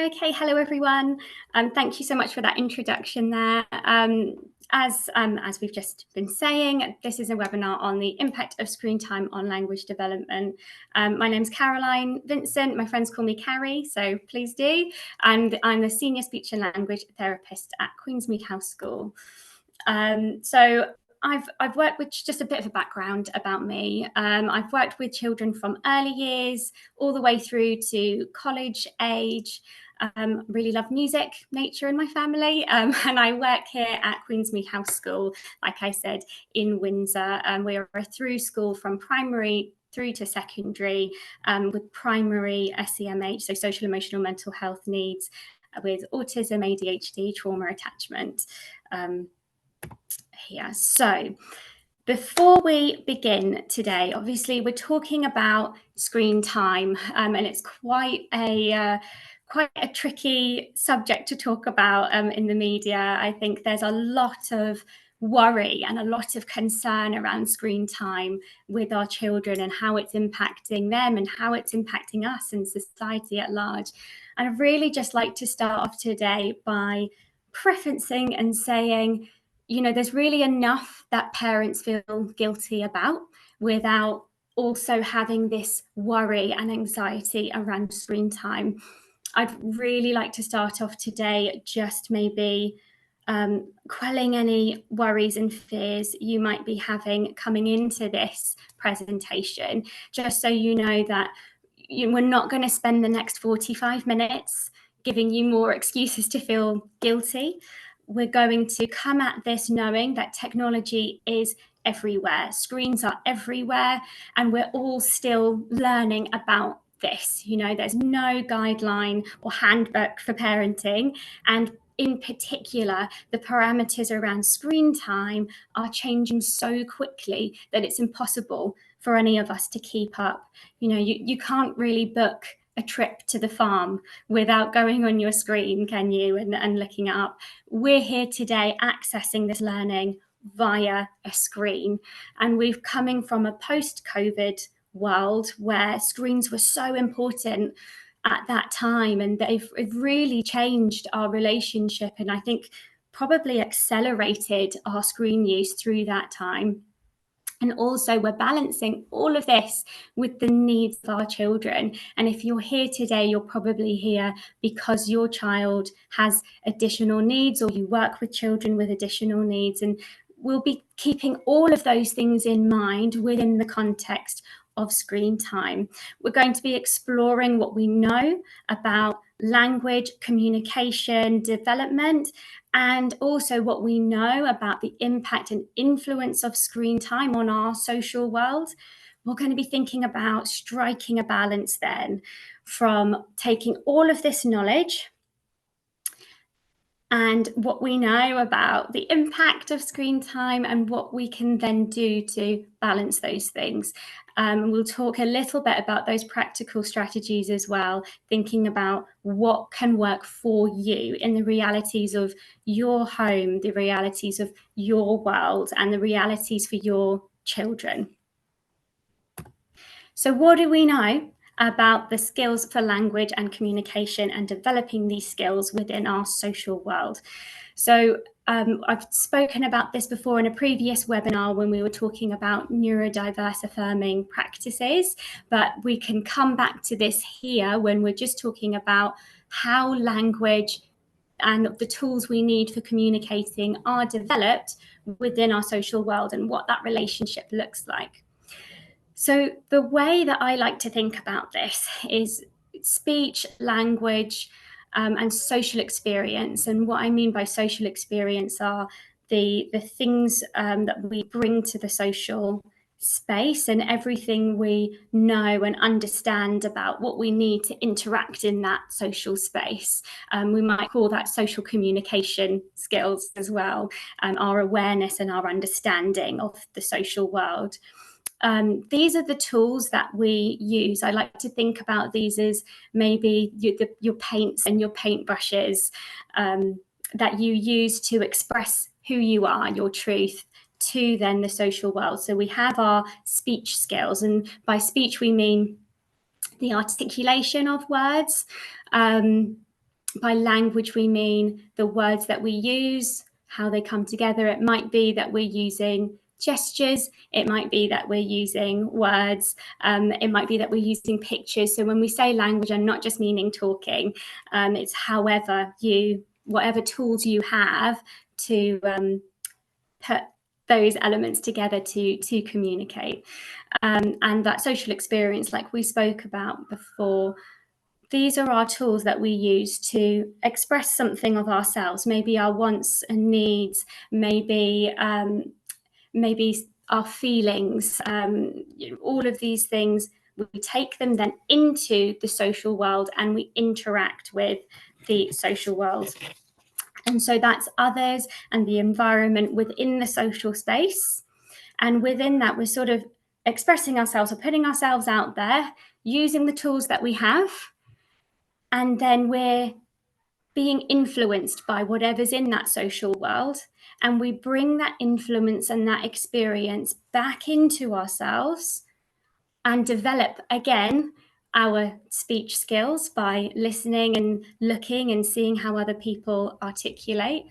Okay, hello everyone. Thank you so much for that introduction there. As we've just been saying, this is a webinar on the impact of screen time on language development. My name's Caroline Vincent. My friends call me Carrie, so please do. And I'm a senior speech and language therapist at Queensmead House School. I've worked with, just a bit of a background about me. I've worked with children from early years all the way through to college age. Really love music, nature in my family, and I work here at Queensmead House School, like I said, in Windsor. We are a through school from primary through to secondary, with primary SEMH, so social, emotional, mental health needs, with autism, ADHD, trauma, attachment. Here. So before we begin today, obviously we're talking about screen time, and it's quite a tricky subject to talk about in the media. I think there's a lot of worry and a lot of concern around screen time with our children and how it's impacting them and how it's impacting us and society at large. And I'd really just like to start off today by prefacing and saying, you know, there's really enough that parents feel guilty about without also having this worry and anxiety around screen time. I'd really like to start off today just maybe quelling any worries and fears you might be having coming into this presentation, just so you know that we're not going to spend the next 45 minutes giving you more excuses to feel guilty. We're going to come at this knowing that technology is everywhere. Screens are everywhere, and we're all still learning about this. You know, there's no guideline or handbook for parenting, and in particular, the parameters around screen time are changing so quickly that it's impossible for any of us to keep up. You know, you can't really book a trip to the farm without going on your screen, can you, and looking it up. We're here today accessing this learning via a screen, and we've coming from a post-COVID world where screens were so important at that time, and they've really changed our relationship, and I think probably accelerated our screen use through that time. And also we're balancing all of this with the needs of our children. And if you're here today, you're probably here because your child has additional needs, or you work with children with additional needs. And we'll be keeping all of those things in mind within the context of screen time. We're going to be exploring what we know about language, communication, development, and also what we know about the impact and influence of screen time on our social world. We're going to be thinking about striking a balance then from taking all of this knowledge and what we know about the impact of screen time and what we can then do to balance those things. We'll talk a little bit about those practical strategies as well, thinking about what can work for you in the realities of your home, the realities of your world, and the realities for your children. So what do we know about the skills for language and communication and developing these skills within our social world? So I've spoken about this before in a previous webinar when we were talking about neurodiverse affirming practices, but we can come back to this here when we're just talking about how language and the tools we need for communicating are developed within our social world and what that relationship looks like. So the way that I like to think about this is speech, language, and social experience. And what I mean by social experience are the things that we bring to the social space and everything we know and understand about what we need to interact in that social space. We might call that social communication skills as well, our awareness and our understanding of the social world. These are the tools that we use. I like to think about these as maybe your paints and your paintbrushes that you use to express who you are, your truth, to then the social world. So we have our speech skills, and by speech we mean the articulation of words, By language, we mean the words that we use, how they come together. It might be that we're using gestures. It might be that we're using words. It might be that we're using pictures. So when we say language, I'm not just meaning talking. It's whatever tools you have to put those elements together to communicate. And that social experience, like we spoke about before, these are our tools that we use to express something of ourselves, maybe our wants and needs, maybe our feelings, all of these things. We take them then into the social world and we interact with the social world. And so that's others and the environment within the social space. And within that, we're sort of expressing ourselves or putting ourselves out there, using the tools that we have. And then we're being influenced by whatever's in that social world. And we bring that influence and that experience back into ourselves and develop again our speech skills by listening and looking and seeing how other people articulate,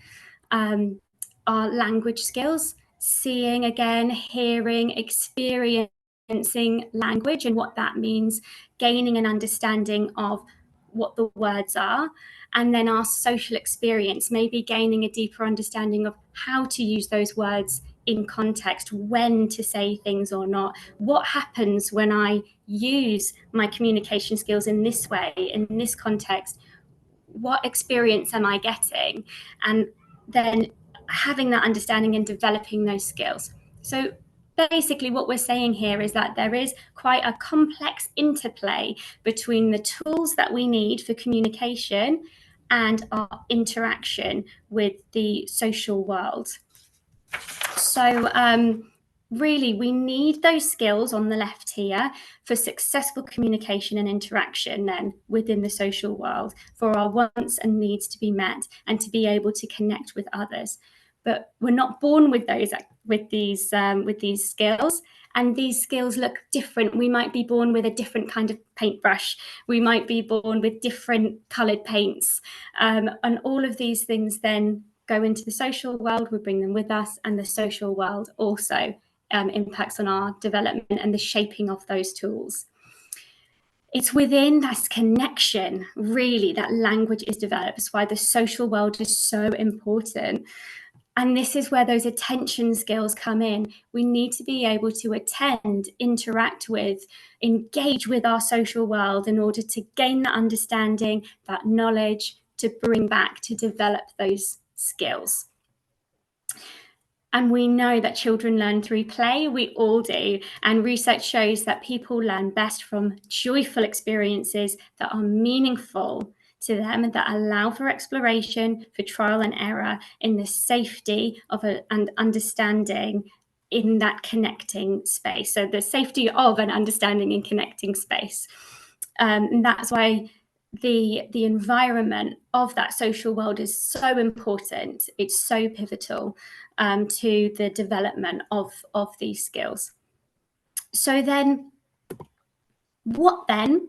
our language skills, seeing again, hearing, experiencing language and what that means, gaining an understanding of what the words are, and then our social experience, maybe gaining a deeper understanding of how to use those words in context, when to say things or not, what happens when I use my communication skills in this way, in this context, what experience am I getting? And then having that understanding and developing those skills. So basically what we're saying here is that there is quite a complex interplay between the tools that we need for communication and our interaction with the social world. So really, we need those skills on the left here for successful communication and interaction then within the social world, for our wants and needs to be met and to be able to connect with others. But we're not born with these skills, and these skills look different. We might be born with a different kind of paintbrush. We might be born with different coloured paints, and all of these things then go into the social world. We bring them with us, and the social world also impacts on our development and the shaping of those tools. It's within that connection, really, that language is developed. That's why the social world is so important. And this is where those attention skills come in. We need to be able to attend, interact with, engage with our social world in order to gain that understanding, that knowledge, to bring back, to develop those skills. And we know that children learn through play. We all do. And research shows that people learn best from joyful experiences that are meaningful to them and that allow for exploration, for trial and error in the safety of and understanding in that connecting space. So the safety of an understanding and connecting space. And that's why the environment of that social world is so important. It's so pivotal to the development of these skills. So then, what then?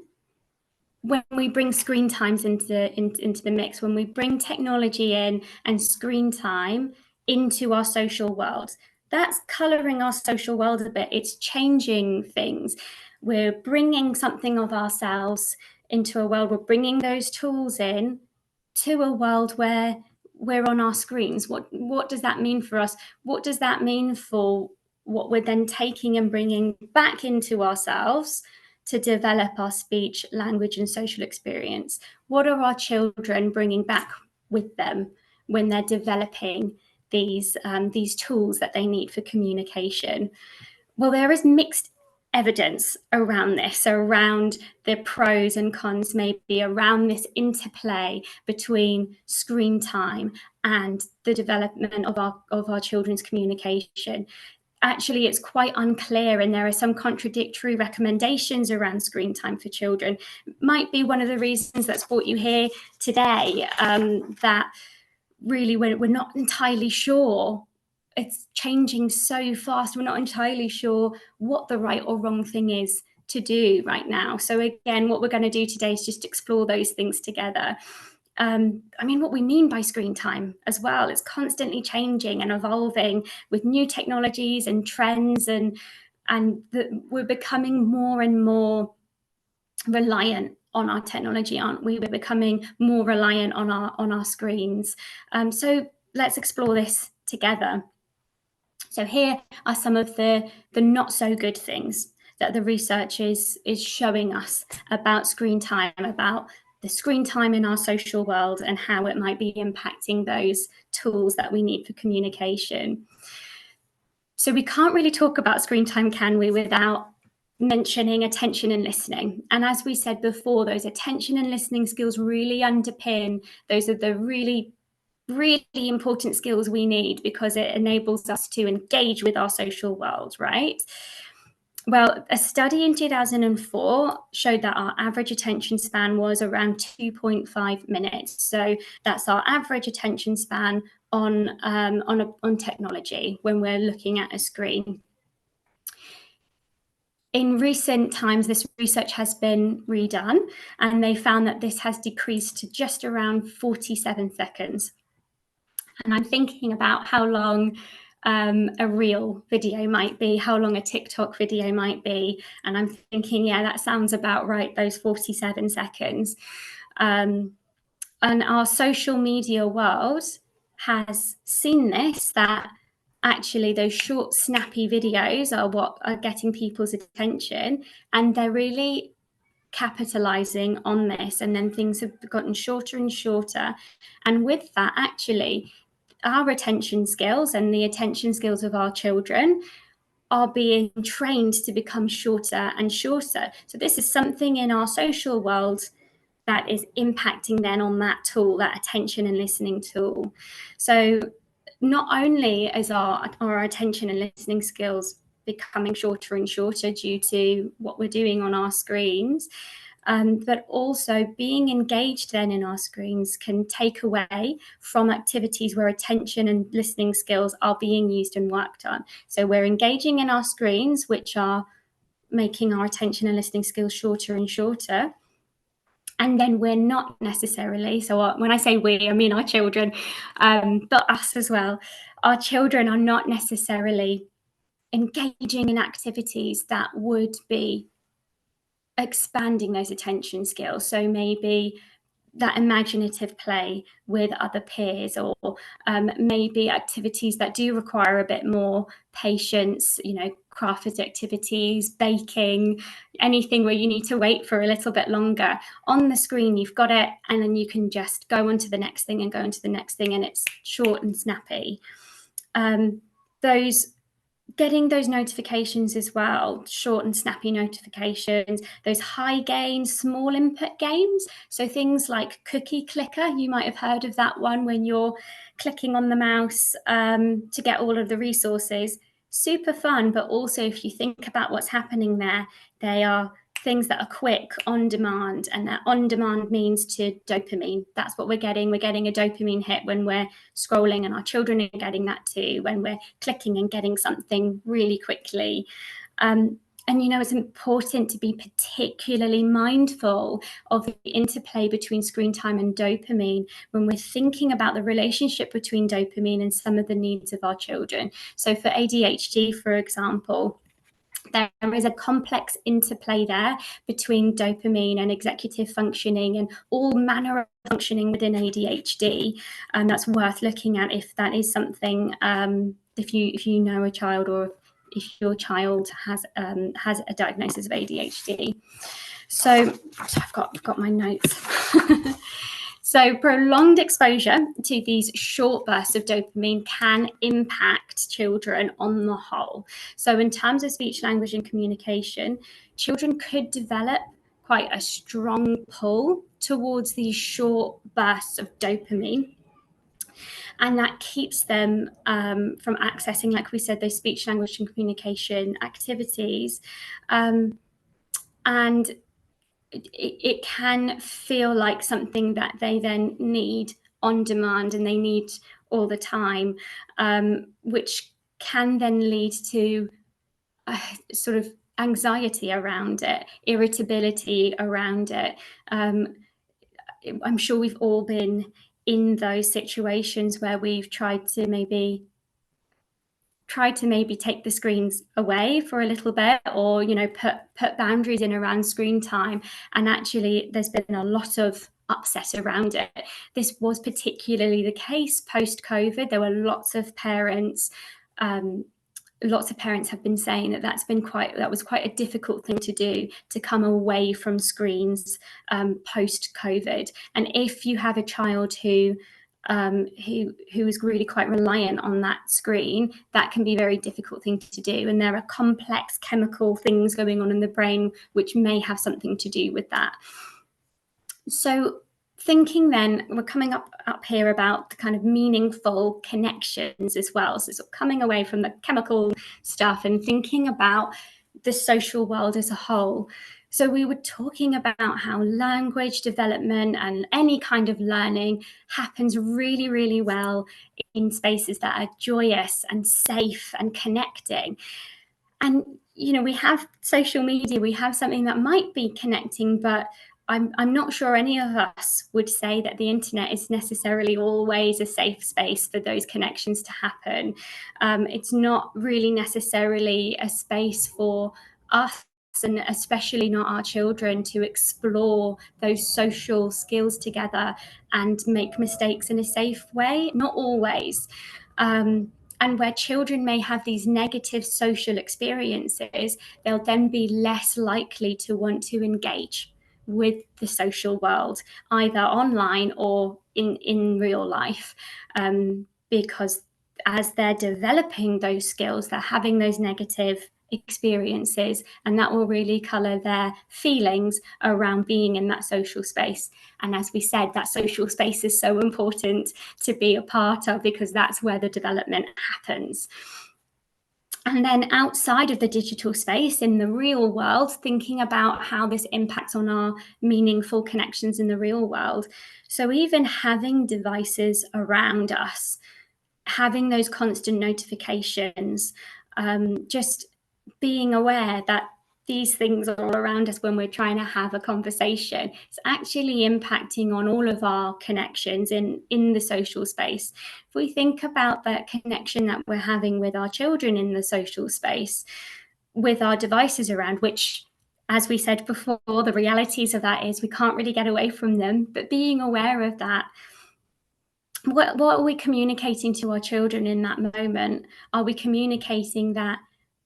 When we bring screen times into the mix, when we bring technology in and screen time into our social world, that's colouring our social world a bit. It's changing things. We're bringing something of ourselves into a world. We're bringing those tools in to a world where we're on our screens. What does that mean for us? What does that mean for what we're then taking and bringing back into ourselves to develop our speech, language, and social experience? What are our children bringing back with them when they're developing these tools that they need for communication? Well, there is mixed evidence around this, around the pros and cons, maybe around this interplay between screen time and the development of our children's communication. Actually, it's quite unclear, and there are some contradictory recommendations around screen time for children. Might be one of the reasons that's brought you here today, that really we're not entirely sure. It's changing so fast. We're not entirely sure what the right or wrong thing is to do right now. So again, what we're going to do today is just explore those things together. what we mean by screen time as well. It's constantly changing and evolving with new technologies and trends, and we're becoming more and more reliant on our technology, aren't we? We're becoming more reliant on our screens. So let's explore this together. So here are some of the not so good things that the research is showing us about screen time, about the screen time in our social world and how it might be impacting those tools that we need for communication. So we can't really talk about screen time, can we, without mentioning attention and listening. And as we said before, those attention and listening skills really underpin, those are the really important skills we need, because it enables us to engage with our social world, right? Well, a study in 2004 showed that our average attention span was around 2.5 minutes. So that's our average attention span on technology when we're looking at a screen. In recent times, this research has been redone, and they found that this has decreased to just around 47 seconds. And I'm thinking about how long a reel video might be, how long a TikTok video might be. And I'm thinking, yeah, that sounds about right, those 47 seconds. And our social media world has seen this, that actually those short, snappy videos are what are getting people's attention. And they're really capitalizing on this. And then things have gotten shorter and shorter. And with that, actually, our attention skills and the attention skills of our children are being trained to become shorter and shorter. So this is something in our social world that is impacting then on that tool, that attention and listening tool. So not only is our attention and listening skills becoming shorter and shorter due to what we're doing on our screens, but also being engaged then in our screens can take away from activities where attention and listening skills are being used and worked on. So we're engaging in our screens, which are making our attention and listening skills shorter and shorter. And then we're not necessarily, so when I say we, I mean our children, but us as well. Our children are not necessarily engaging in activities that would be expanding those attention skills. So maybe that imaginative play with other peers, or maybe activities that do require a bit more patience, crafted activities, baking, anything where you need to wait for a little bit longer. On the screen, you've got it, and then you can just go on to the next thing and go into the next thing, and it's short and snappy. Getting those notifications as well, short and snappy notifications, those high gain, small input games. So things like cookie clicker, you might have heard of that one, when you're clicking on the mouse to get all of the resources. Super fun, but also if you think about what's happening there, they are things that are quick, on demand, and that on demand means to dopamine. That's what we're getting. We're getting a dopamine hit when we're scrolling, and our children are getting that too when we're clicking and getting something really quickly. And it's important to be particularly mindful of the interplay between screen time and dopamine when we're thinking about the relationship between dopamine and some of the needs of our children. So for ADHD, for example, there is a complex interplay there between dopamine and executive functioning and all manner of functioning within ADHD. And that's worth looking at if that is something, if you know a child, or if your child has a diagnosis of ADHD. So I've got my notes. So prolonged exposure to these short bursts of dopamine can impact children on the whole. So in terms of speech, language, and communication, children could develop quite a strong pull towards these short bursts of dopamine. And that keeps them from accessing, like we said, those speech, language, and communication activities. And it can feel like something that they then need on demand, and they need all the time, which can then lead to sort of anxiety around it, irritability around it, I'm sure we've all been in those situations where we've tried to maybe take the screens away for a little bit, or put boundaries in around screen time, and actually there's been a lot of upset around it. This was particularly the case post-COVID. There were lots of parents have been saying that was quite a difficult thing to do, to come away from screens post-COVID. And if you have a child who is really quite reliant on that screen, that can be a very difficult thing to do. And there are complex chemical things going on in the brain which may have something to do with that. So thinking then, we're coming up here about the kind of meaningful connections as well. So sort of coming away from the chemical stuff and thinking about the social world as a whole. So we were talking about how language development and any kind of learning happens really, really well in spaces that are joyous and safe and connecting. And, we have social media, we have something that might be connecting, but I'm not sure any of us would say that the internet is necessarily always a safe space for those connections to happen. It's not really necessarily a space for us, and especially not our children, to explore those social skills together and make mistakes in a safe way. Not always. And where children may have these negative social experiences, they'll then be less likely to want to engage with the social world, either online or in real life, because as they're developing those skills, they're having those negative experiences, and that will really colour their feelings around being in that social space. And as we said, that social space is so important to be a part of, because that's where the development happens. And then outside of the digital space, in the real world, thinking about how this impacts on our meaningful connections in the real world. So even having devices around us, having those constant notifications, just being aware that these things are all around us when we're trying to have a conversation, it's actually impacting on all of our connections in the social space. If we think about that connection that we're having with our children in the social space, with our devices around, which, as we said before, the realities of that is we can't really get away from them, but being aware of that, what are we communicating to our children in that moment? Are we communicating that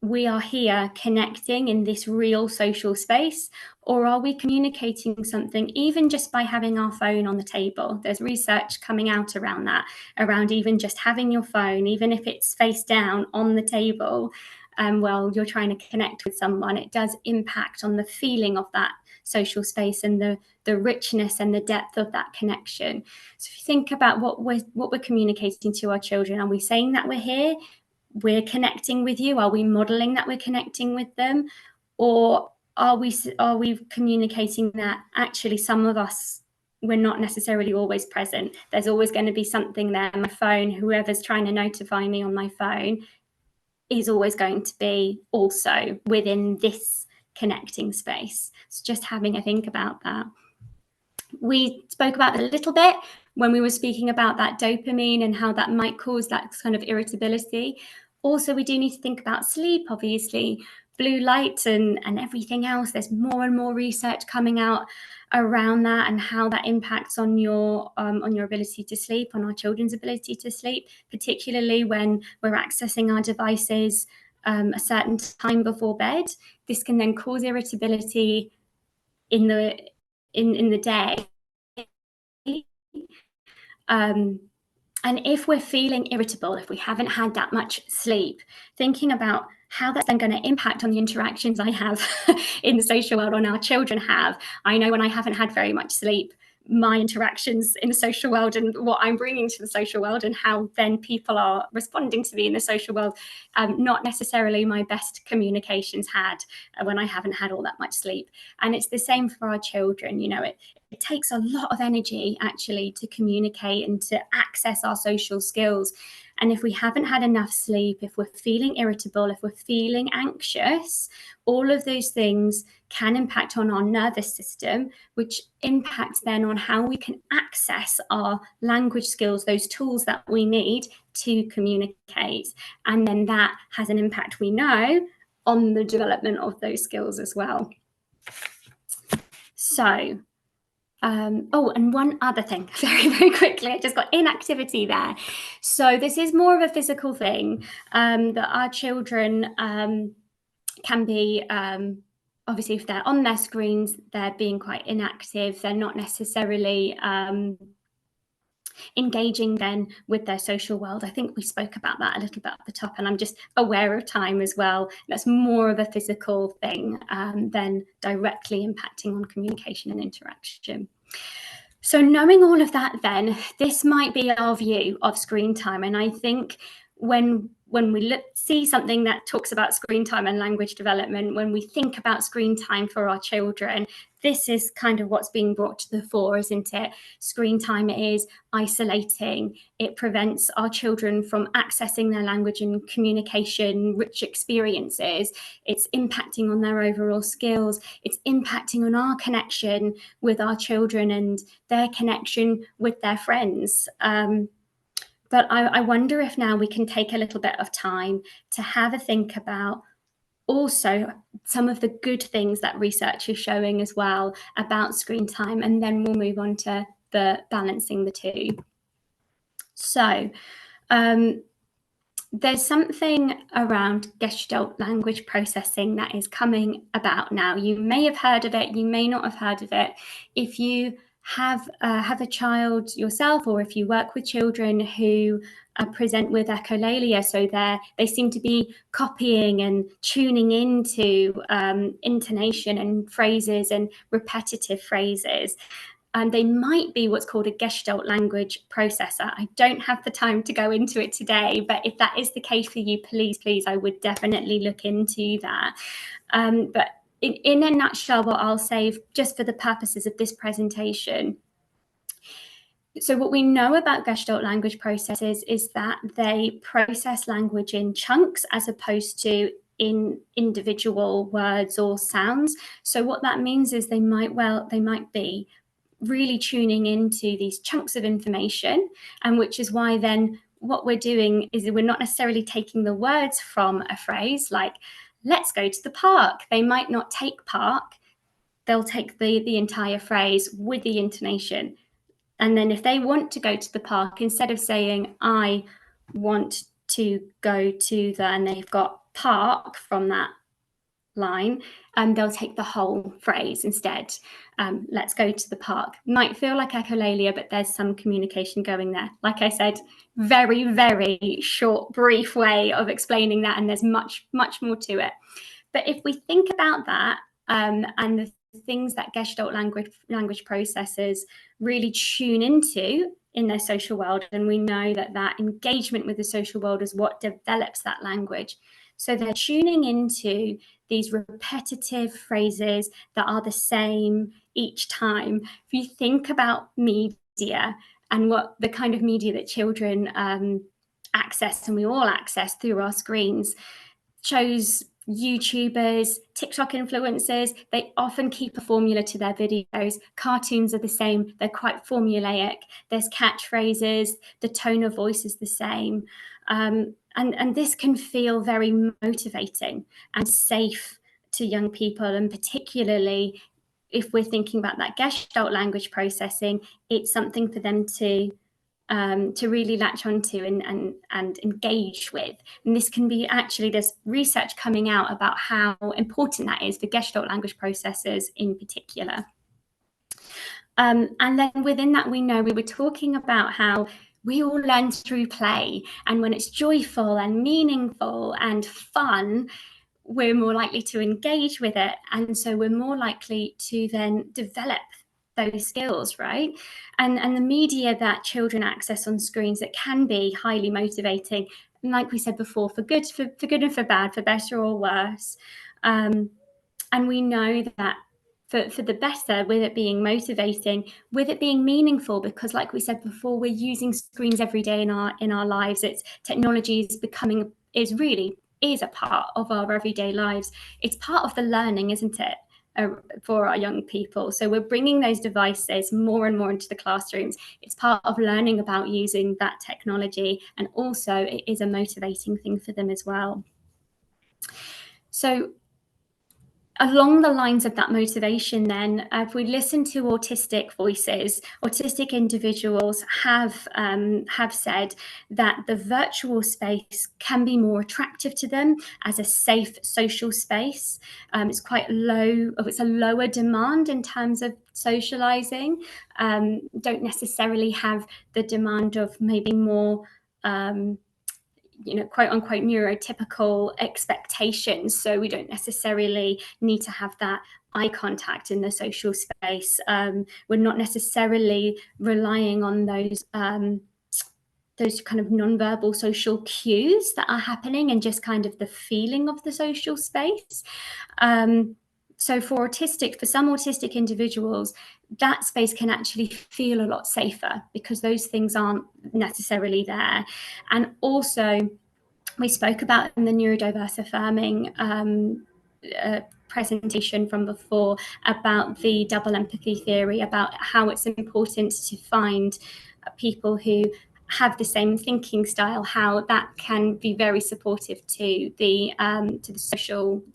we are here connecting in this real social space, or are we communicating something even just by having our phone on the table? There's research coming out around that, around even just having your phone, even if it's face down on the table, while you're trying to connect with someone, it does impact on the feeling of that social space and the richness and the depth of that connection. So if you think about what we're communicating to our children, are we saying that we're here, we're connecting with you? Are we modeling that we're connecting with them? Or are we communicating that actually some of us, we're not necessarily always present? There's always going to be something there. My phone, whoever's trying to notify me on my phone, is always going to be also within this connecting space. So just having a think about that. We spoke about it a little bit when we were speaking about that dopamine and how that might cause that kind of irritability. Also, we do need to think about sleep, obviously, blue light and everything else. There's more and more research coming out around that and how that impacts on your ability to sleep, on our children's ability to sleep, particularly when we're accessing our devices a certain time before bed. This can then cause irritability in the day. And if we're feeling irritable, if we haven't had that much sleep, thinking about how that's then going to impact on the interactions I have in the social world, on our children have. I know when I haven't had very much sleep, my interactions in the social world and what I'm bringing to the social world and how then people are responding to me in the social world, not necessarily my best communications had when I haven't had all that much sleep. And it's the same for our children. It takes a lot of energy actually to communicate and to access our social skills. And if we haven't had enough sleep, if we're feeling irritable, if we're feeling anxious, all of those things can impact on our nervous system, which impacts then on how we can access our language skills, those tools that we need to communicate. And then that has an impact, we know, on the development of those skills as well. So, oh, and one other thing, very, very quickly, I just got inactivity there. So this is more of a physical thing that our children can be, obviously, if they're on their screens, they're being quite inactive. They're not necessarily engaging then with their social world. I think we spoke about that a little bit at the top, and I'm just aware of time as well. That's more of a physical thing than directly impacting on communication and interaction. So knowing all of that, then this might be our view of screen time. And I think when we see something that talks about screen time and language development, when we think about screen time for our children, this is kind of what's being brought to the fore, isn't it? Screen time is isolating. It prevents our children from accessing their language and communication rich experiences. It's impacting on their overall skills. It's impacting on our connection with our children and their connection with their friends. But I wonder if now we can take a little bit of time to have a think about also some of the good things that research is showing as well about screen time, and then we'll move on to the balancing the two. So there's something around Gestalt language processing that is coming about now. You may have heard of it, you may not have heard of it. If you have a child yourself, or if you work with children who present with echolalia, so they seem to be copying and tuning into intonation and phrases and repetitive phrases, and they might be what's called a Gestalt language processor. I don't have the time to go into it today, but if that is the case for you, please, I would definitely look into that. But in a nutshell, what I'll say, just for the purposes of this presentation, so what we know about Gestalt language processes is that they process language in chunks as opposed to in individual words or sounds. So what that means is they might be really tuning into these chunks of information, and which is why then what we're doing is we're not necessarily taking the words from a phrase, like let's go to the park. They might not take park, they'll take the entire phrase with the intonation. And then if they want to go to the park, instead of saying I want to go to the, and they've got park from that line, they'll take the whole phrase instead. Let's go to the park. Might feel like echolalia, but there's some communication going there. Like I said, very, very short, brief way of explaining that, and there's much, much more to it. But if we think about that, and the things that Gestalt language processors really tune into in their social world, and we know that engagement with the social world is what develops that language. So they're tuning into these repetitive phrases that are the same each time. If you think about media and what the kind of media that children access, and we all access through our screens, shows, YouTubers, TikTok influencers, they often keep a formula to their videos. Cartoons are the same. They're quite formulaic. There's catchphrases. The tone of voice is the same. And this can feel very motivating and safe to young people. And particularly if we're thinking about that Gestalt language processing, it's something for them to really latch onto and engage with. And this can be, actually, there's research coming out about how important that is for Gestalt language processors in particular. And then within that, we know we were talking about how we all learn through play, and when it's joyful and meaningful and fun, we're more likely to engage with it, and so we're more likely to then develop those skills, right? And the media that children access on screens, it can be highly motivating, and like we said before, for good and for bad, for better or worse. And we know that for the better, with it being motivating, with it being meaningful, because like we said before, we're using screens every day in our lives. It's technology is a part of our everyday lives. It's part of the learning, isn't it? for our young people. So we're bringing those devices more and more into the classrooms. It's part of learning about using that technology, and also it is a motivating thing for them as well. So along the lines of that motivation, then, if we listen to autistic voices, autistic individuals have said that the virtual space can be more attractive to them as a safe social space. It's quite low, it's a lower demand in terms of socializing. Don't necessarily have the demand of maybe more quote unquote neurotypical expectations. So we don't necessarily need to have that eye contact in the social space. We're not necessarily relying on those kind of nonverbal social cues that are happening and just kind of the feeling of the social space. So for some autistic individuals, that space can actually feel a lot safer because those things aren't necessarily there. And also, we spoke about in the neurodiverse affirming presentation from before about the double empathy theory, about how it's important to find people who have the same thinking style, how that can be very supportive to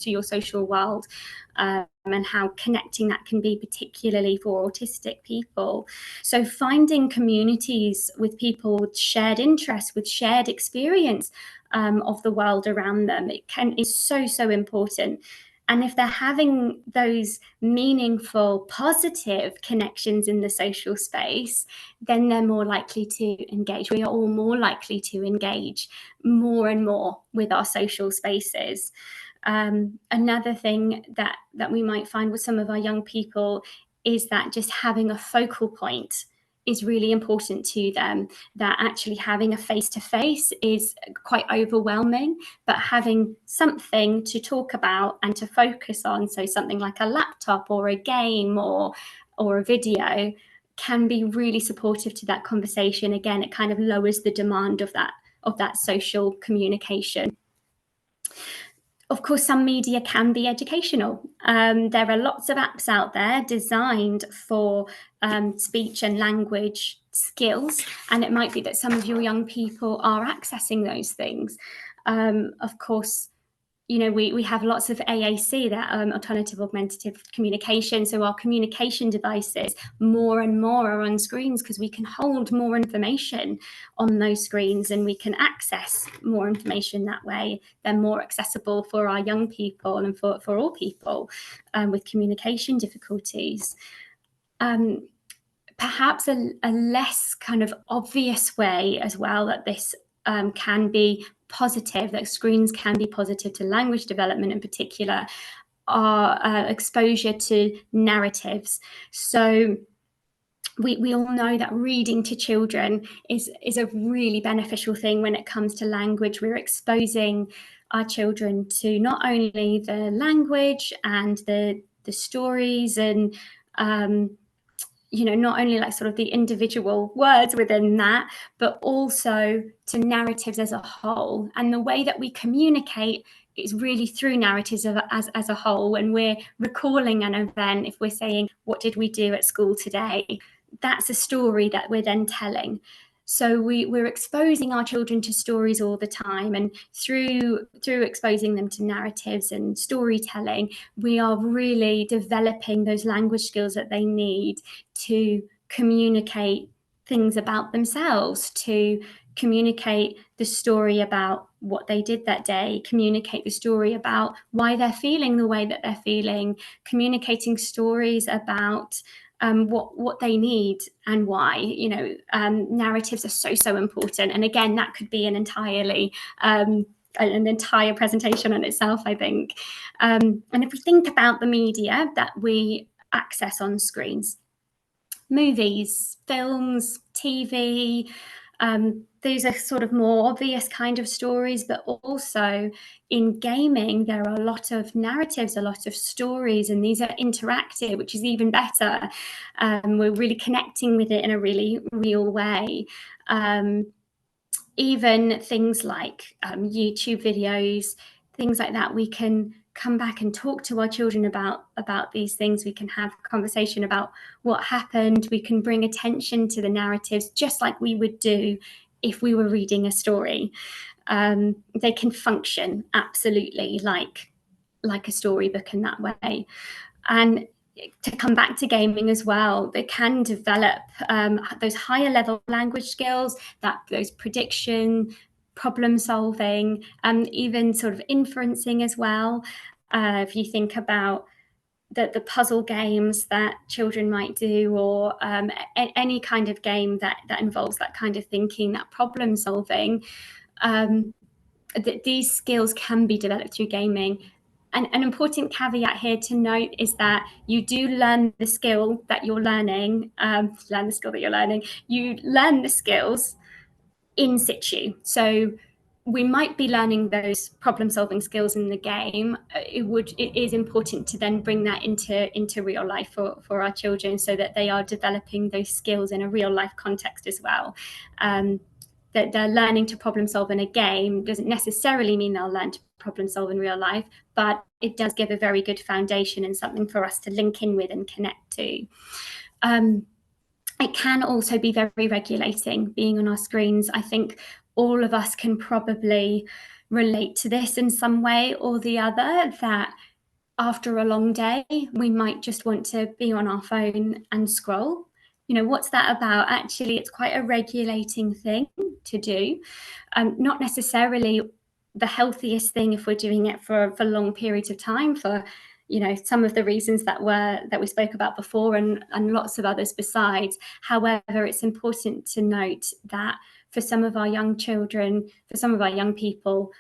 your social world, and how connecting that can be, particularly for autistic people. So finding communities with people with shared interests, with shared experience of the world around them, is so important. And if they're having those meaningful, positive connections in the social space, then they're more likely to engage. We are all more likely to engage more and more with our social spaces. Another thing that we might find with some of our young people is that just having a focal point is really important to them, that actually having a face-to-face is quite overwhelming, but having something to talk about and to focus on, so something like a laptop or a game or a video, can be really supportive to that conversation. Again, it kind of lowers the demand of that social communication. Of course, some media can be educational. There are lots of apps out there designed for speech and language skills, and it might be that some of your young people are accessing those things. Of course, we have lots of AAC, that alternative augmentative communication. So our communication devices more and more are on screens because we can hold more information on those screens and we can access more information that way. They're more accessible for our young people and for all people with communication difficulties. Perhaps a less kind of obvious way as well that this can be positive, that screens can be positive to language development in particular, are exposure to narratives. So we all know that reading to children is a really beneficial thing when it comes to language. We're exposing our children to not only the language and the stories and not only like sort of the individual words within that, but also to narratives as a whole. And the way that we communicate is really through narratives as a whole. When we're recalling an event, if we're saying, what did we do at school today? That's a story that we're then telling. So we're exposing our children to stories all the time, and through exposing them to narratives and storytelling, we are really developing those language skills that they need to communicate things about themselves, to communicate the story about what they did that day, communicate the story about why they're feeling the way that they're feeling, communicating stories about what they need and why. Narratives are so important, and again, that could be an entire presentation on itself, I think. And if we think about the media that we access on screens, movies, films, TV, these are sort of more obvious kind of stories, but also in gaming, there are a lot of narratives, a lot of stories, and these are interactive, which is even better. We're really connecting with it in a really real way. Even things like YouTube videos, things like that, we can come back and talk to our children about these things. We can have a conversation about what happened. We can bring attention to the narratives, just like we would do if we were reading a story. They can function absolutely like a storybook in that way. And to come back to gaming as well, they can develop those higher level language skills, those prediction, problem solving, even sort of inferencing as well. If you think about the puzzle games that children might do, or any kind of game that involves that kind of thinking, that problem solving, these skills can be developed through gaming. And an important caveat here to note is that you do learn the skill that you're learning, you learn the skills in situ. So we might be learning those problem-solving skills in the game. It is important to then bring that into real life for our children, so that they are developing those skills in a real life context as well. That they're learning to problem solve in a game doesn't necessarily mean they'll learn to problem solve in real life, but it does give a very good foundation and something for us to link in with and connect to. It can also be very regulating, being on our screens. I think all of us can probably relate to this in some way or the other, that after a long day, we might just want to be on our phone and scroll. What's that about? Actually, it's quite a regulating thing to do. Not necessarily the healthiest thing if we're doing it for long periods of time, for some of the reasons that we spoke about before, and lots of others besides. However, it's important to note that for some of our young children, for some of our young people,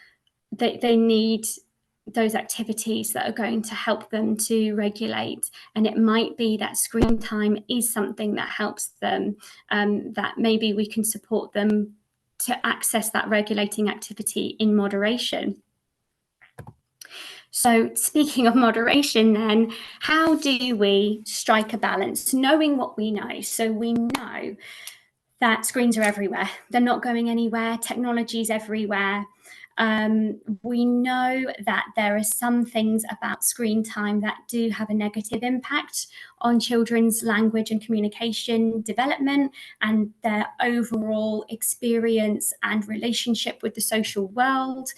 they need those activities that are going to help them to regulate. And it might be that screen time is something that helps them, that maybe we can support them to access that regulating activity in moderation. So speaking of moderation then, how do we strike a balance, knowing what we know? So we know that screens are everywhere. They're not going anywhere. Technology's everywhere. We know that there are some things about screen time that do have a negative impact on children's language and communication development and their overall experience and relationship with the social world.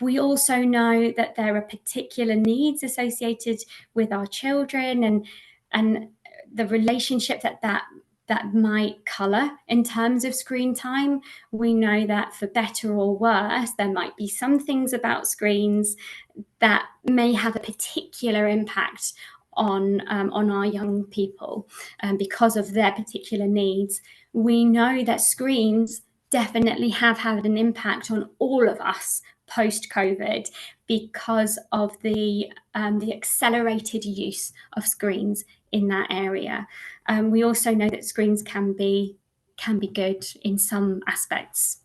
We also know that there are particular needs associated with our children, and the relationship that might colour in terms of screen time. We know that for better or worse, there might be some things about screens that may have a particular impact on our young people because of their particular needs. We know that screens definitely have had an impact on all of us post-COVID because of the accelerated use of screens in that area. We also know that screens can be good in some aspects.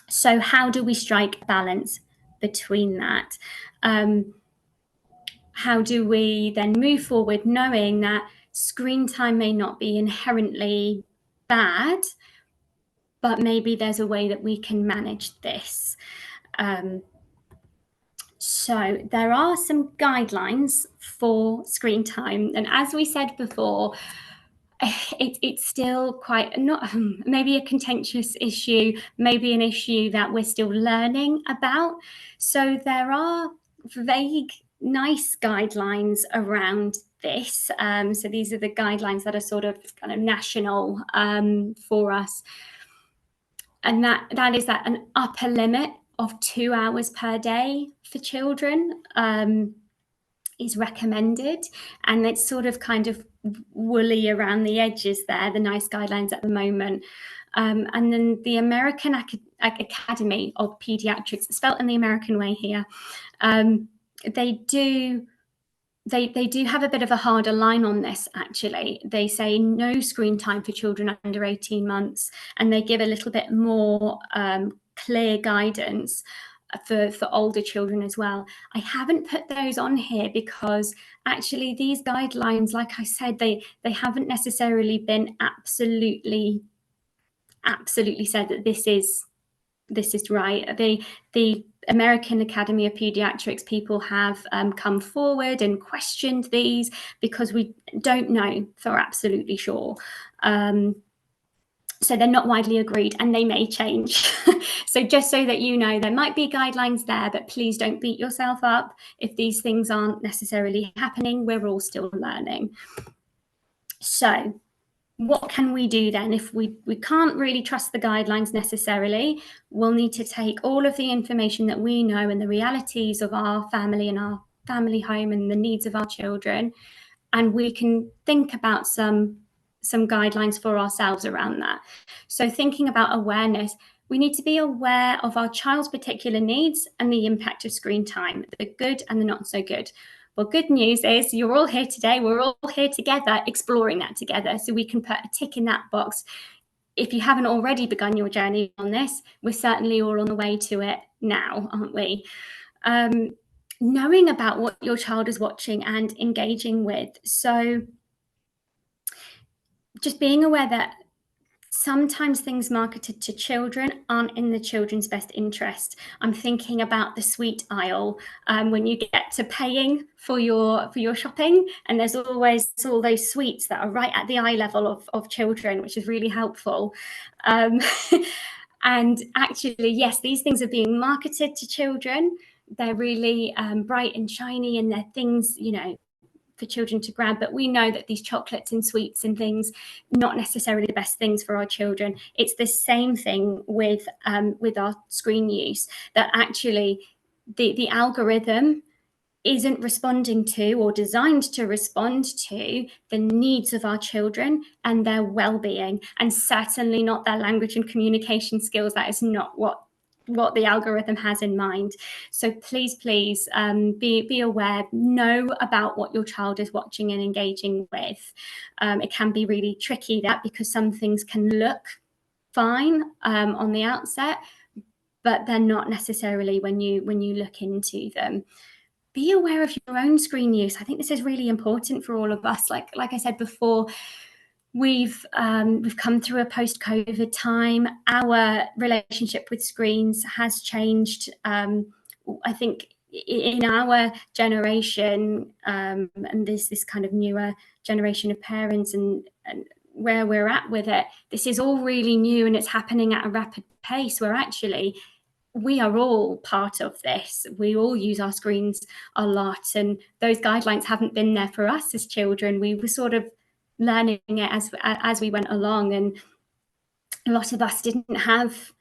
So how do we strike balance between that? How do we then move forward knowing that screen time may not be inherently bad, but maybe there's a way that we can manage this? So there are some guidelines for screen time, and as we said before, it's still quite not maybe a contentious issue, maybe an issue that we're still learning about. So there are vague, nice guidelines around this. So these are the guidelines that are sort of kind of national for us, and that is that an upper limit of 2 hours per day for children is recommended, and it's sort of kind of woolly around the edges there, the nice guidelines at the moment. And then the American Academy of Pediatrics, spelt in the American way here, they do have a bit of a harder line on this, actually. They say no screen time for children under 18 months, and they give a little bit more clear guidance for older children as well. I haven't put those on here because actually these guidelines, like I said, they haven't necessarily been absolutely said that this is this is right. The American Academy of Pediatrics people have come forward and questioned these because we don't know for absolutely sure. So they're not widely agreed, and they may change. So just so that you know, there might be guidelines there, but please don't beat yourself up if these things aren't necessarily happening. We're all still learning. So what can we do then if we can't really trust the guidelines necessarily? We'll need to take all of the information that we know and the realities of our family and our family home and the needs of our children, and we can think about some guidelines for ourselves around that. So thinking about awareness, we need to be aware of our child's particular needs and the impact of screen time, the good and the not so good. Well, good news is you're all here today. We're all here together, exploring that together. So we can put a tick in that box. If you haven't already begun your journey on this, we're certainly all on the way to it now, aren't we? Knowing about what your child is watching and engaging with. So just being aware that sometimes things marketed to children aren't in the children's best interest. I'm thinking about the sweet aisle when you get to paying for your shopping, and there's always all those sweets that are right at the eye level of children, which is really helpful. And actually, yes, these things are being marketed to children. They're really bright and shiny, and they're things, for children to grab, but we know that these chocolates and sweets and things, not necessarily the best things for our children. It's the same thing with our screen use, that actually the algorithm isn't responding to or designed to respond to the needs of our children and their well-being, and certainly not their language and communication skills. That is not what the algorithm has in mind. So please be aware, know about what your child is watching and engaging with. It can be really tricky, that, because some things can look fine on the outset, but they're not necessarily when you look into them. Be aware of your own screen use. I think this is really important for all of us. Like I said before, we've come through a post-COVID time. Our relationship with screens has changed. I think in our generation, and this kind of newer generation of parents, and where we're at with it, this is all really new, and it's happening at a rapid pace, where actually we are all part of this. We all use our screens a lot, and those guidelines haven't been there for us as children. We were sort of learning it as we went along, and a lot of us didn't have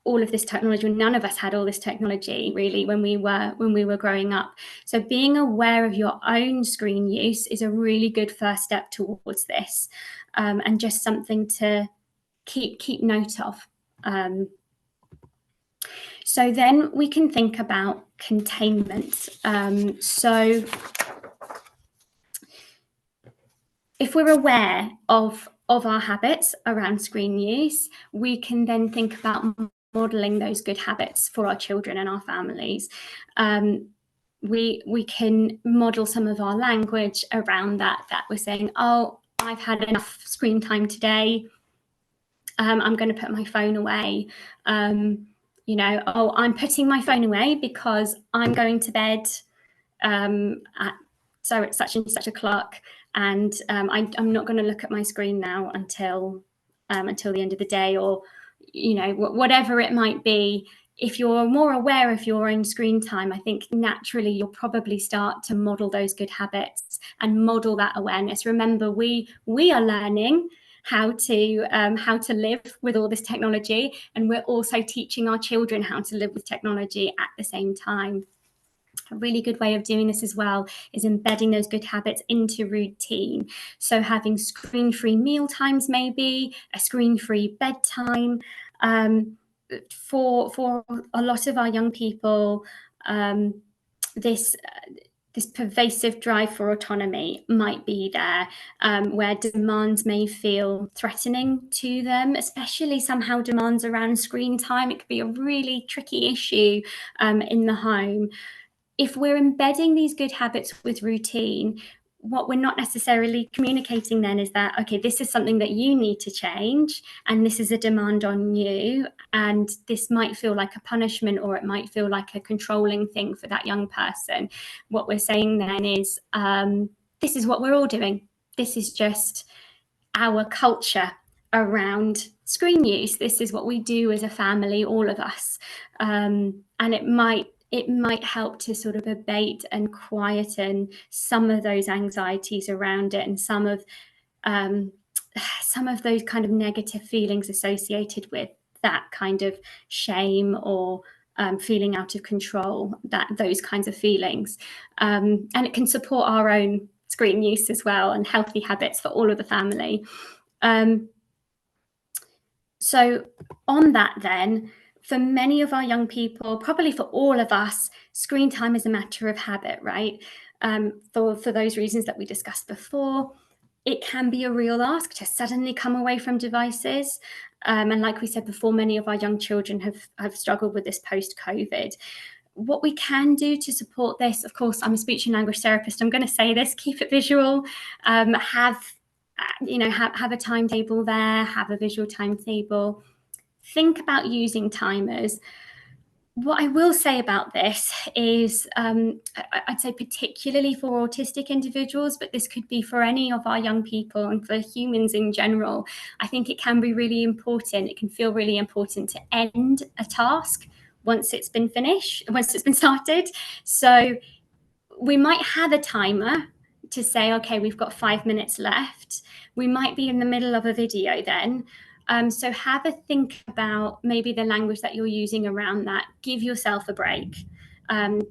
all of this technology. None of us had all this technology really when we were growing up. So being aware of your own screen use is a really good first step towards this, and just something to keep note of. So then we can think about containment. So if we're aware of our habits around screen use, we can then think about modeling those good habits for our children and our families. We can model some of our language around that we're saying, oh, I've had enough screen time today. I'm going to put my phone away. Oh, I'm putting my phone away because I'm going to bed at such and such o'clock, and I'm not going to look at my screen now until the end of the day, or whatever it might be. If you're more aware of your own screen time, I think naturally you'll probably start to model those good habits and model that awareness. Remember, we are learning how to live with all this technology, and we're also teaching our children how to live with technology at the same time. A really good way of doing this as well is embedding those good habits into routine. So having screen-free meal times, maybe a screen-free bedtime. For a lot of our young people, this pervasive drive for autonomy might be there, where demands may feel threatening to them, especially somehow demands around screen time. It could be a really tricky issue in the home. If we're embedding these good habits with routine, what we're not necessarily communicating then is that, okay, this is something that you need to change, and this is a demand on you, and this might feel like a punishment, or it might feel like a controlling thing for that young person. What we're saying then is, this is what we're all doing. This is just our culture around screen use. This is what we do as a family, all of us. And it might help to sort of abate and quieten some of those anxieties around it, and some of those kind of negative feelings associated with that kind of shame, or feeling out of control, those kinds of feelings. And it can support our own screen use as well, and healthy habits for all of the family. So on that then, for many of our young people, probably for all of us, screen time is a matter of habit, right? For those reasons that we discussed before, it can be a real ask to suddenly come away from devices. And like we said before, many of our young children have struggled with this post-COVID. What we can do to support this, of course, I'm a speech and language therapist, I'm going to say this, keep it visual, have a timetable there, have a visual timetable, think about using timers. What I will say about this is, I'd say particularly for autistic individuals, but this could be for any of our young people and for humans in general, I think it can be really important. It can feel really important to end a task once it's been started. So we might have a timer to say, okay, we've got 5 minutes left. We might be in the middle of a video then. So have a think about maybe the language that you're using around that. Give yourself a break.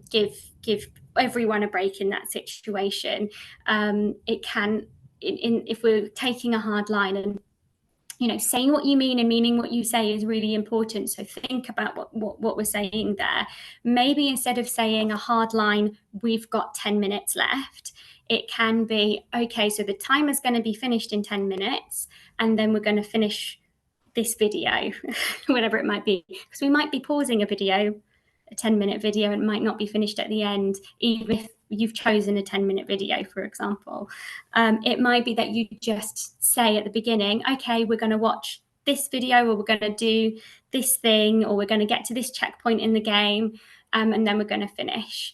Give everyone a break in that situation. It can, if we're taking a hard line, and saying what you mean and meaning what you say is really important. So think about what we're saying there. Maybe instead of saying a hard line, we've got 10 minutes left, it can be, okay, so the timer's going to be finished in 10 minutes, and then we're going to finish this video, whatever it might be. Because we might be pausing a 10-minute video, and it might not be finished at the end, even if you've chosen a 10-minute video, for example. It might be that you just say at the beginning, okay, we're going to watch this video, or we're going to do this thing, or we're going to get to this checkpoint in the game, and then we're going to finish.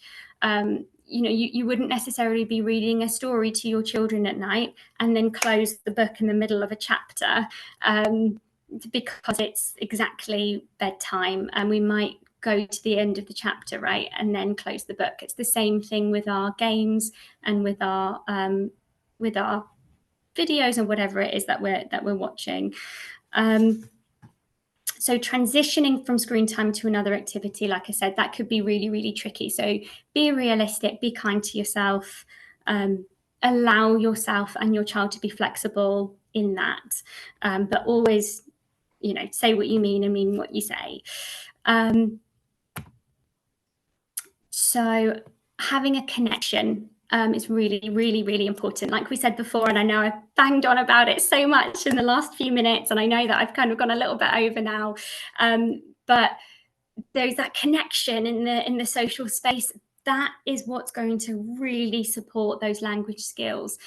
You wouldn't necessarily be reading a story to your children at night and then close the book in the middle of a chapter, because it's exactly bedtime, and we might go to the end of the chapter, right, and then close the book. It's the same thing with our games and with our videos and whatever it is that we're watching. So transitioning from screen time to another activity, like I said, that could be really, really tricky. So be realistic, be kind to yourself, allow yourself and your child to be flexible in that, but always, say what you mean and mean what you say. So having a connection is really, really, really important. Like we said before, and I know I've banged on about it so much in the last few minutes, and I know that I've kind of gone a little bit over now, but there's that connection in the social space. That is what's going to really support those language skills.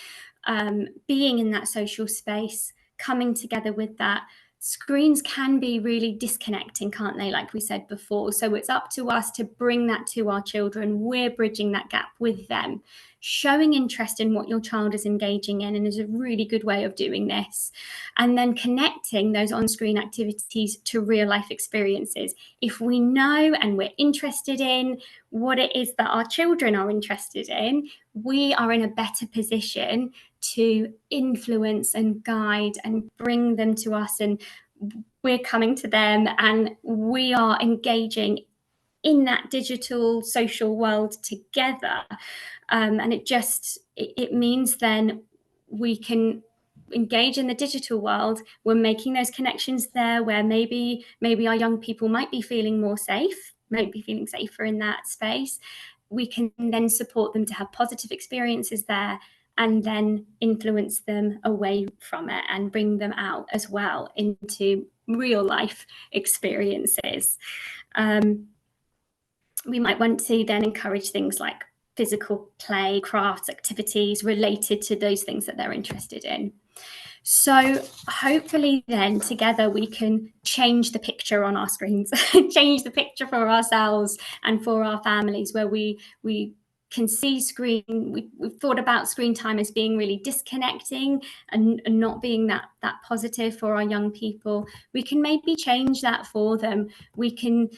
Being in that social space, coming together with that. Screens can be really disconnecting, can't they, like we said before? So it's up to us to bring that to our children. We're bridging that gap with them. Showing interest in what your child is engaging in, and is a really good way of doing this. And then connecting those on-screen activities to real-life experiences. If we know and we're interested in what it is that our children are interested in, we are in a better position to influence and guide and bring them to us, and we're coming to them, and we are engaging in that digital social world together. And it means then we can engage in the digital world. We're making those connections there where maybe our young people might be feeling more safe, might be feeling safer in that space. We can then support them to have positive experiences there, and then influence them away from it and bring them out as well into real life experiences. We might want to then encourage things like physical play, crafts, activities related to those things that they're interested in. So hopefully then together we can change the picture on our screens, change the picture for ourselves and for our families, where we can see we've thought about screen time as being really disconnecting and not being that positive for our young people. We can maybe change that for them. We can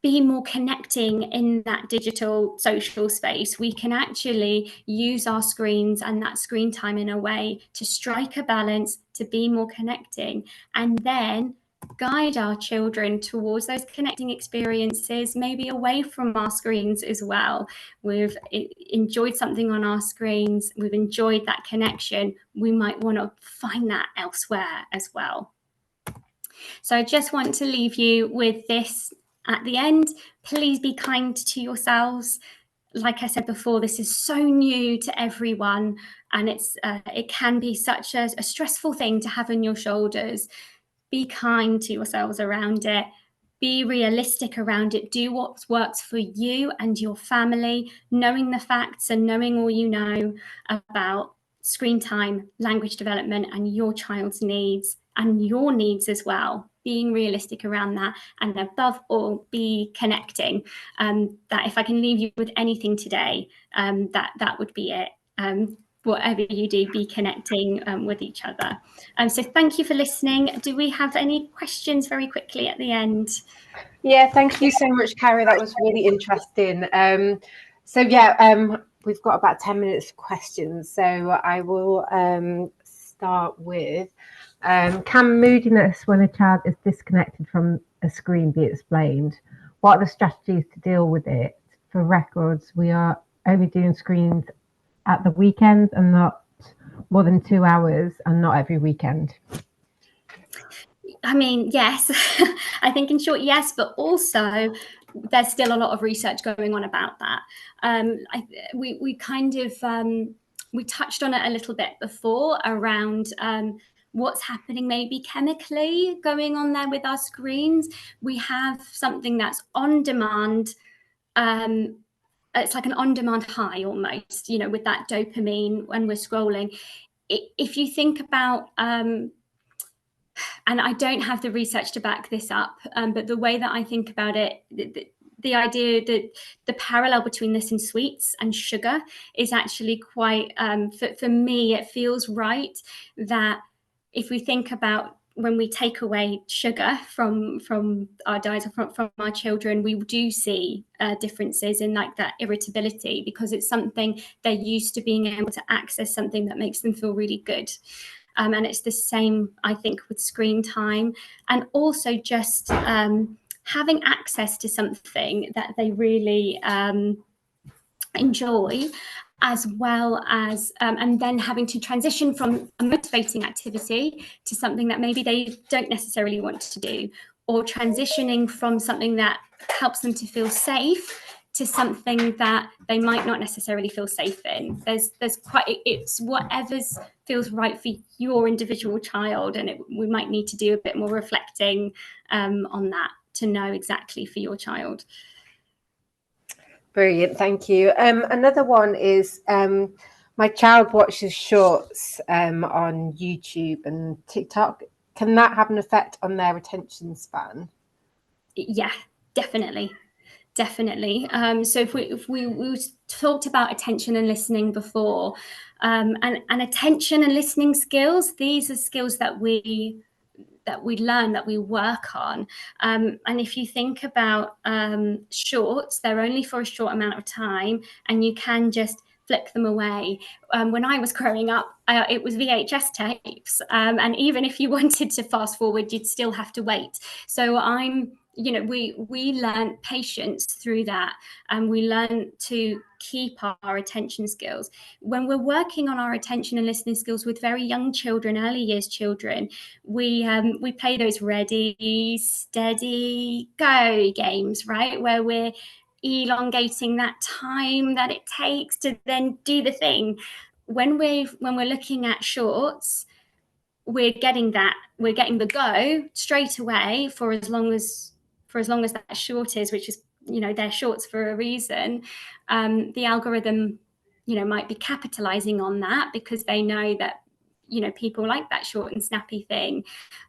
be more connecting in that digital social space. We can actually use our screens and that screen time in a way to strike a balance, to be more connecting, and then guide our children towards those connecting experiences, maybe away from our screens as well. We've enjoyed something on our screens, we've enjoyed that connection, we might want to find that elsewhere as well. So I just want to leave you with this at the end. Please be kind to yourselves. Like I said before, this is so new to everyone, and it can be such a stressful thing to have on your shoulders. Be kind to yourselves around it. Be realistic around it. Do what works for you and your family, knowing the facts and knowing all you know about screen time, language development, and your child's needs and your needs as well. Being realistic around that, and above all, be connecting. That if I can leave you with anything today, that would be it. Whatever you do, be connecting with each other. So thank you for listening. Do we have any questions very quickly at the end? Yeah, thank you so much, Carrie. That was really interesting. We've got about 10 minutes for questions. So I will start with, can moodiness when a child is disconnected from a screen be explained? What are the strategies to deal with it? For records, we are only doing screens at the weekends and not more than 2 hours, and not every weekend. I mean, yes, I think in short, yes, but also there's still a lot of research going on about that. We kind of, we touched on it a little bit before around what's happening maybe chemically going on there with our screens. We have something that's on demand. It's like an on-demand high almost, with that dopamine when we're scrolling. If you think about, and I don't have the research to back this up, but the way that I think about it, the idea that the parallel between this and sweets and sugar is actually quite, for me, it feels right that if we think about when we take away sugar from our diet or from our children, we do see differences in like that irritability, because it's something they're used to being able to access something that makes them feel really good. And it's the same, I think, with screen time, and also just having access to something that they really enjoy, as well as, and then having to transition from a motivating activity to something that maybe they don't necessarily want to do, or transitioning from something that helps them to feel safe to something that they might not necessarily feel safe in. It's whatever feels right for your individual child, and we might need to do a bit more reflecting on that to know exactly for your child. Brilliant, thank you. Another one is, my child watches shorts on YouTube and TikTok. Can that have an effect on their attention span? Yeah, definitely. So if we talked about attention and listening before, and attention and listening skills, these are skills that we learn, that we work on. And if you think about shorts, they're only for a short amount of time, and you can just flick them away. When I was growing up, it was VHS tapes, and even if you wanted to fast forward, you'd still have to wait. So we learn patience through that, and we learn to keep our attention skills. When we're working on our attention and listening skills with very young children, early years children, we play those ready, steady, go games, right? Where we're elongating that time that it takes to then do the thing. When we're looking at shorts, we're getting the go straight away for as long as that short is, which is they're shorts for a reason. The algorithm, might be capitalizing on that because they know that, people like that short and snappy thing.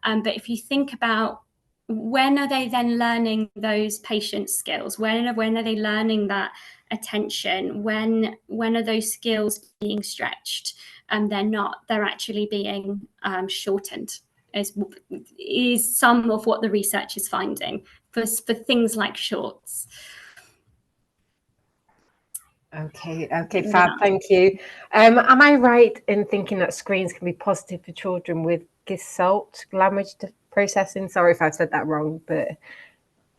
But if you think about, when are they then learning those patience skills? When are they learning that attention? When are those skills being stretched? They're not. They're actually being shortened. Is some of what the research is finding for things like shorts. Okay, fab, thank you. Am I right in thinking that screens can be positive for children with GSALT, language processing? Sorry if I've said that wrong, but...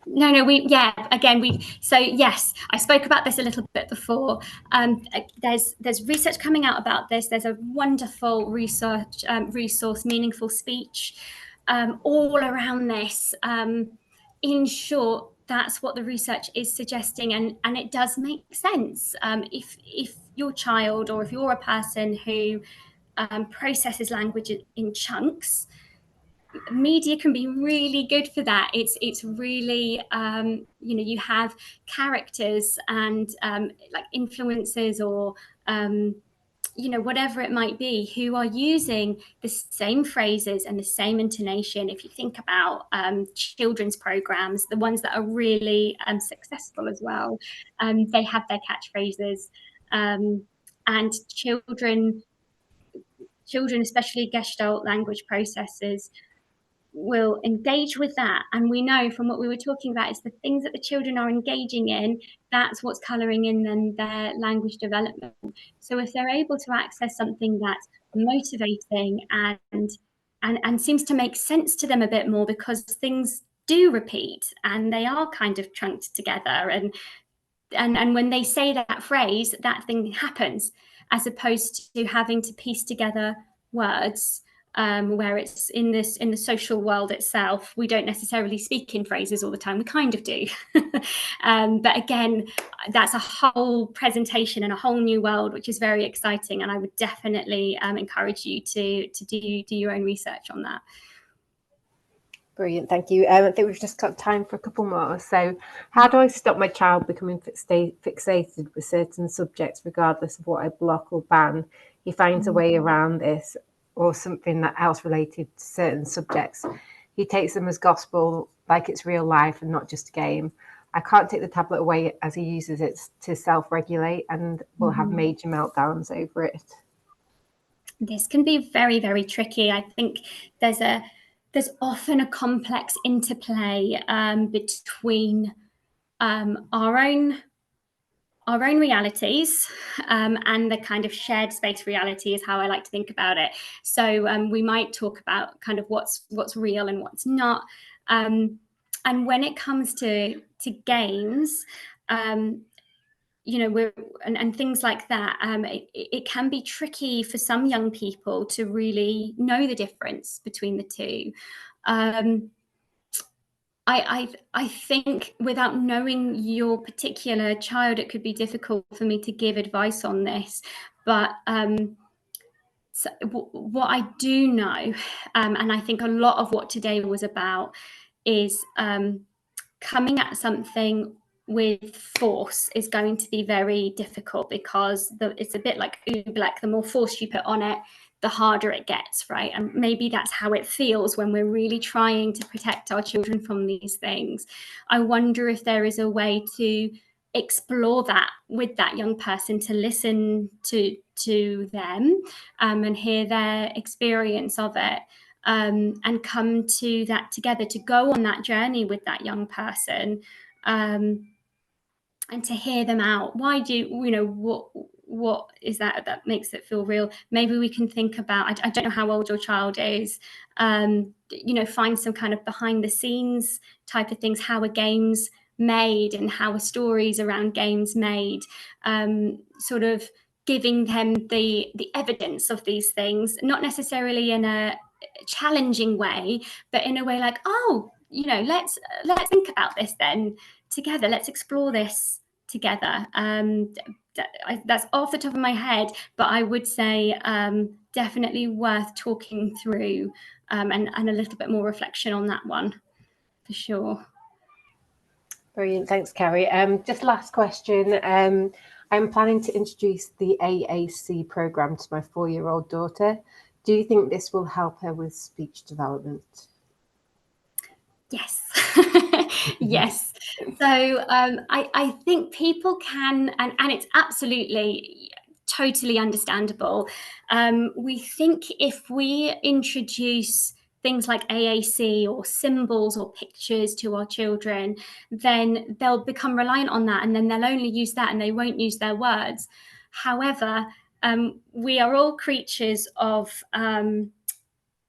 No, so yes, I spoke about this a little bit before. There's research coming out about this. There's a wonderful research resource, Meaningful Speech, all around this. In short, that's what the research is suggesting, and it does make sense. If your child, or if you're a person who processes language in chunks, media can be really good for that. It's really you have characters and like influencers, or whatever it might be, who are using the same phrases and the same intonation. If you think about children's programs, the ones that are really successful as well, they have their catchphrases, and children, especially Gestalt language processors, will engage with that. And we know from what we were talking about, is the things that the children are engaging in, that's what's colouring in then their language development. So if they're able to access something that's motivating and seems to make sense to them a bit more, because things do repeat and they are kind of chunked together, and when they say that phrase, that thing happens, as opposed to having to piece together words, where it's in the social world itself. We don't necessarily speak in phrases all the time. We kind of do. But again, that's a whole presentation and a whole new world, which is very exciting. And I would definitely encourage you to do your own research on that. Brilliant, thank you. I think we've just got time for a couple more. So, how do I stop my child becoming fixated with certain subjects, regardless of what I block or ban? He finds a way around this, or something that else related to certain subjects. He takes them as gospel, like it's real life and not just a game. I can't take the tablet away, as he uses it to self-regulate, and will have major meltdowns over it. This can be very, very tricky. I think there's often a complex interplay between our own realities and the kind of shared space reality, is how I like to think about it. So we might talk about kind of what's real and what's not. And when it comes to games, and things like that, it can be tricky for some young people to really know the difference between the two. I think without knowing your particular child, it could be difficult for me to give advice on this. But so what I do know, and I think a lot of what today was about, is coming at something with force is going to be very difficult, because it's a bit like Witherslack. The more force you put on it, the harder it gets, right? And maybe that's how it feels when we're really trying to protect our children from these things. I wonder if there is a way to explore that with that young person, to listen to them and hear their experience of it, and come to that together, to go on that journey with that young person, and to hear them out. Why do what is that makes it feel real? Maybe we can think about, I don't know how old your child is, find some kind of behind the scenes type of things. How are games made, and how are stories around games made? Sort of giving them the evidence of these things, not necessarily in a challenging way, but in a way like, let's think about this then together. Let's explore this together. That's off the top of my head, but I would say definitely worth talking through, and a little bit more reflection on that one, for sure. Brilliant, thanks, Carrie. Just last question. I'm planning to introduce the AAC program to my 4-year-old daughter. Do you think this will help her with speech development? Yes. Yes. So I think people can, and it's absolutely totally understandable. We think if we introduce things like AAC or symbols or pictures to our children, then they'll become reliant on that, and then they'll only use that and they won't use their words. However, we are all creatures of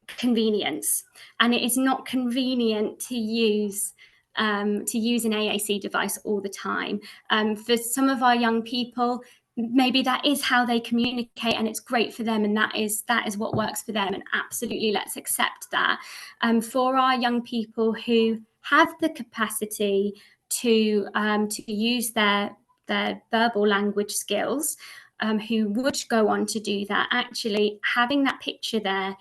convenience, and it is not convenient to use an AAC device all the time. For some of our young people, maybe that is how they communicate, and it's great for them, and that is what works for them, and absolutely let's accept that. For our young people who have the capacity to use their verbal language skills, who would go on to do that, actually having that picture there,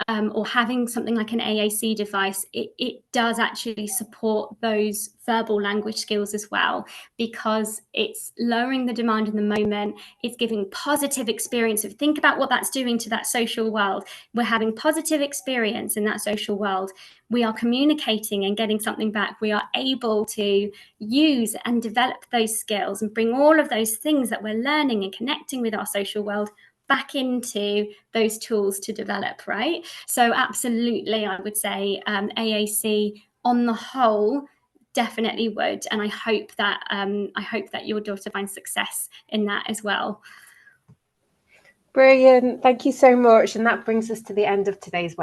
or having something like an AAC device, it does actually support those verbal language skills as well, because it's lowering the demand in the moment. It's giving positive experience. Think about what that's doing to that social world. We're having positive experience in that social world. We are communicating and getting something back. We are able to use and develop those skills and bring all of those things that we're learning and connecting with our social world back into those tools to develop, right? So absolutely, I would say AAC on the whole definitely would, and I hope that your daughter finds success in that as well. Brilliant, thank you so much, and that brings us to the end of today's